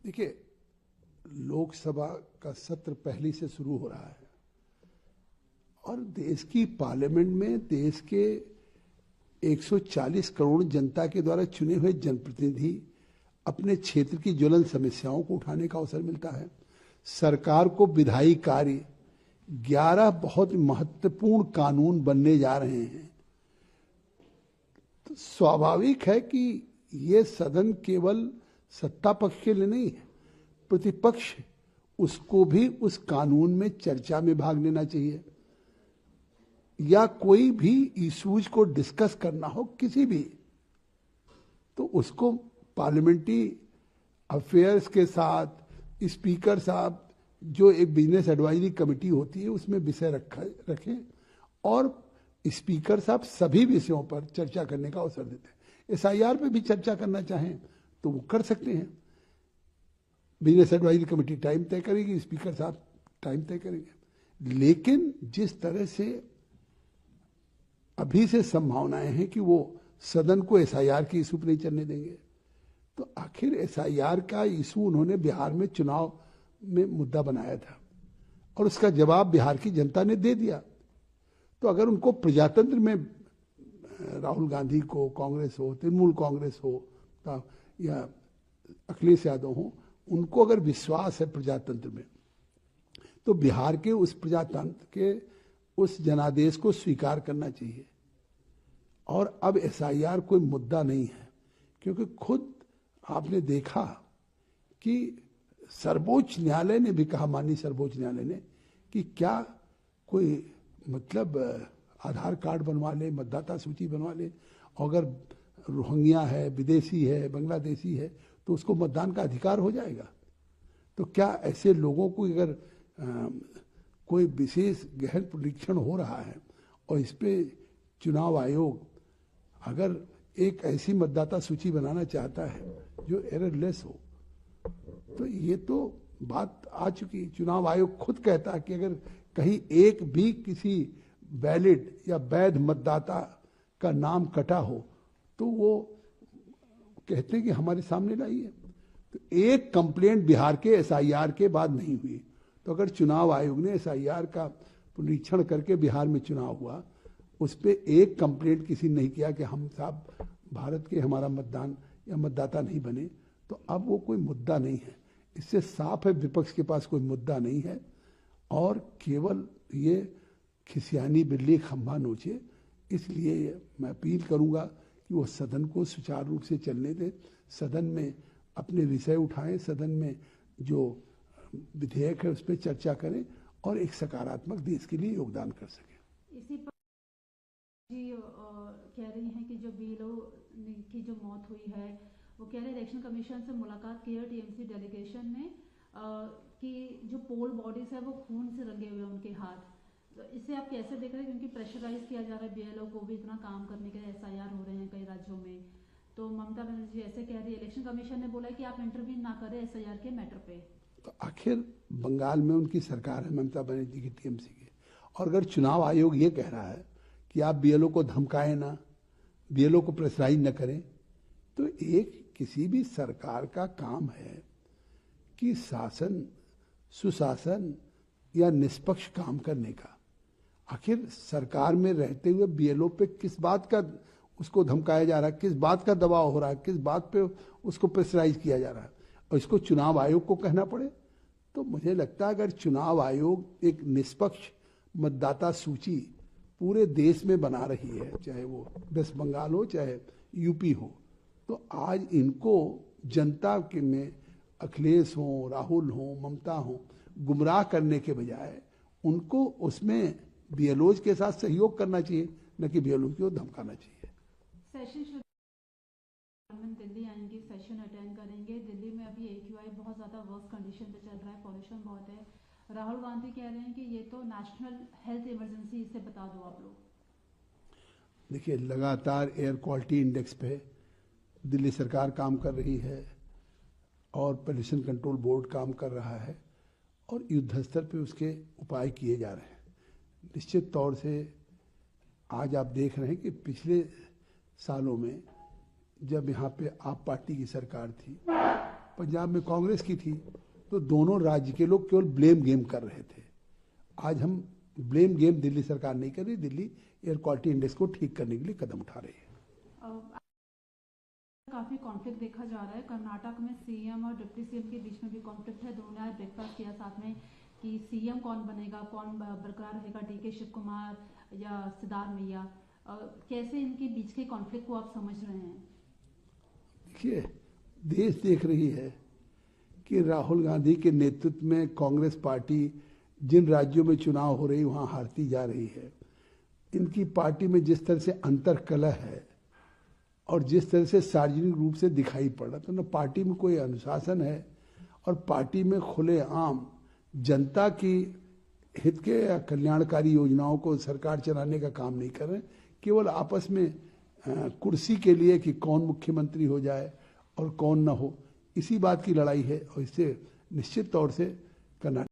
देखिए, लोकसभा का सत्र पहले से शुरू हो रहा है और देश की पार्लियामेंट में देश के 140 करोड़ जनता के द्वारा चुने हुए जनप्रतिनिधि अपने क्षेत्र की ज्वलंत समस्याओं को उठाने का अवसर मिलता है। सरकार को विधायी कार्य 11 बहुत महत्वपूर्ण कानून बनने जा रहे हैं, तो स्वाभाविक है कि ये सदन केवल सत्ता पक्ष के लिए नहीं है, प्रतिपक्ष उसको भी उस कानून में चर्चा में भाग लेना चाहिए, या कोई भी इश्यूज को डिस्कस करना हो किसी भी, तो उसको पार्लियामेंट्री अफेयर्स के साथ स्पीकर साहब जो एक बिजनेस एडवाइजरी कमेटी होती है उसमें विषय रखें और स्पीकर साहब सभी विषयों पर चर्चा करने का अवसर देते हैं। एसआईआर पे भी चर्चा करना चाहें तो वो कर सकते हैं। बिजनेस एडवाइजरी कमेटी टाइम तय करेगी, स्पीकर साहब टाइम तय करेंगे। लेकिन जिस तरह से अभी से संभावनाएं हैं कि वो सदन को एसआईआर की इशू पर नहीं चलने देंगे, तो आखिर एसआईआर का इशू उन्होंने बिहार में चुनाव में मुद्दा बनाया था और उसका जवाब बिहार की जनता ने दे दिया। तो अगर उनको प्रजातंत्र में राहुल गांधी को, कांग्रेस हो, तृणमूल कांग्रेस हो या अखिलेश यादव हो, उनको अगर विश्वास है प्रजातंत्र में, तो बिहार के उस प्रजातंत्र के उस जनादेश को स्वीकार करना चाहिए। और अब एसआईआर कोई मुद्दा नहीं है, क्योंकि खुद आपने देखा कि सर्वोच्च न्यायालय ने भी कहा, माननीय सर्वोच्च न्यायालय ने, कि क्या कोई मतलब आधार कार्ड बनवा ले, मतदाता सूची बनवा ले, अगर रोहिंग्या है, विदेशी है, बांग्लादेशी है, तो उसको मतदान का अधिकार हो जाएगा। तो क्या ऐसे लोगों को अगर कोई विशेष गहन परीक्षण हो रहा है और इस पे चुनाव आयोग अगर एक ऐसी मतदाता सूची बनाना चाहता है जो एररलेस हो, तो ये तो बात आ चुकी। चुनाव आयोग खुद कहता है कि अगर कहीं एक भी किसी वैलिड या वैध मतदाता का नाम कटा हो तो वो कहते हैं कि हमारे सामने लाइए। तो एक कंप्लेंट बिहार के एसआईआर के बाद नहीं हुई, तो अगर चुनाव आयोग ने एसआईआर का निरीक्षण करके बिहार में चुनाव हुआ, उस पर एक कंप्लेंट किसी ने नहीं किया कि हम साहब भारत के हमारा मतदान या मतदाता नहीं बने, तो अब वो कोई मुद्दा नहीं है। इससे साफ है विपक्ष के पास कोई मुद्दा नहीं है और केवल ये खिसियानी बिल्ली खंभा नोचे। इसलिए मैं अपील करूंगा कि वो सदन को सुचारू रूप से चलने दें, सदन में अपने विषय उठाएं, सदन में जो विधेयक है उस पर चर्चा करें और एक सकारात्मक देश के लिए योगदान कर सकें। इसी पर जी कह रही हैं कि जो बीएलओ की जो मौत हुई है, वो कह रहे इलेक्शन कमीशन से मुलाकात की है टीएमसी डेलीगेशन ने कि जो पोल बॉडीज है वो खून से रंगे हुए उनके हाथ। तो इसे आप कैसे देख रहे हैं, क्योंकि प्रेशराइज किया जा रहा है बीएलओ को भी इतना काम करने के लिए, एसआईआर हो रहे हैं कई राज्यों में। तो ममता बनर्जी ऐसे कह रही है, इलेक्शन कमीशन ने बोला है कि आप इंटरव्यू ना करें एसआईआर के मैटर पे। तो आखिर बंगाल में उनकी सरकार है, ममता बनर्जी की, टीएमसी की, और अगर चुनाव आयोग ये कह रहा है कि आप बीएलओ को धमकाएं ना, बीएलओ को प्रेशराइज न करें, तो एक किसी भी सरकार का काम है कि शासन, सुशासन या निष्पक्ष काम करने का। आखिर सरकार में रहते हुए बीएलओ पे किस बात का उसको धमकाया जा रहा है, किस बात का दबाव हो रहा है, किस बात पे उसको प्रेशराइज किया जा रहा है, और इसको चुनाव आयोग को कहना पड़े। तो मुझे लगता है अगर चुनाव आयोग एक निष्पक्ष मतदाता सूची पूरे देश में बना रही है, चाहे वो वेस्ट बंगाल हो चाहे यूपी हो, तो आज इनको जनता के में अखिलेश हो, राहुल हो, ममता हो, गुमराह करने के बजाय उनको उसमें बीएलओज के साथ सहयोग करना चाहिए, न कि बीएलओ को धमकाना चाहिए। सेशन दिल्ली आएंगे, सेशन अटेंड करेंगे। दिल्ली में अभी एक्यूआई बहुत ज्यादा वर्स्ट कंडीशन पे चल रहा है, पॉल्यूशन बहुत है। राहुल गांधी कह रहे हैं कि ये तो नेशनल हेल्थ इमरजेंसी, इसे बता दो आप लोग। देखिए, लगातार एयर क्वालिटी इंडेक्स पे दिल्ली सरकार काम कर रही है और पोल्यूशन कंट्रोल बोर्ड काम कर रहा है और युद्ध स्तर पे उसके उपाय किए जा रहे हैं। निश्चित तौर से आज आप देख रहे हैं कि पिछले सालों में जब यहाँ पे आप पार्टी की सरकार थी पंजाब में कांग्रेस की थी, तो दोनों राज्य के लोग केवल ब्लेम गेम कर रहे थे। आज हम ब्लेम गेम दिल्ली सरकार नहीं कर रही, दिल्ली एयर क्वालिटी इंडेक्स को ठीक करने के लिए कदम उठा रही है। काफी कॉन्फ्लिक्ट देखा जा रहा है कर्नाटक में, सीएम और डिप्टी सीएम के बीच में भी कॉन्फ्लिक्ट है। दोनों ने आज ब्रेकफास्ट किया साथ में कि सीएम कौन बनेगा, कौन बरकरार रहेगा, डीके शिव कुमार या सिद्धारमैया। कैसे इनके बीच के कॉन्फ्लिक्ट को आप समझ रहे हैं? देखिए, देश देख रही है कि राहुल गांधी के नेतृत्व में कांग्रेस पार्टी जिन राज्यों में चुनाव हो रही वहां हारती जा रही है। इनकी पार्टी में जिस तरह से अंतर्कलह है और जिस तरह से सार्वजनिक रूप से दिखाई पड़ रहा, तो न पार्टी में कोई अनुशासन है और पार्टी में खुलेआम जनता की हित के या कल्याणकारी योजनाओं को सरकार चलाने का काम नहीं कर रहे, केवल आपस में कुर्सी के लिए कि कौन मुख्यमंत्री हो जाए और कौन ना हो, इसी बात की लड़ाई है। और इससे निश्चित तौर से कर्नाटक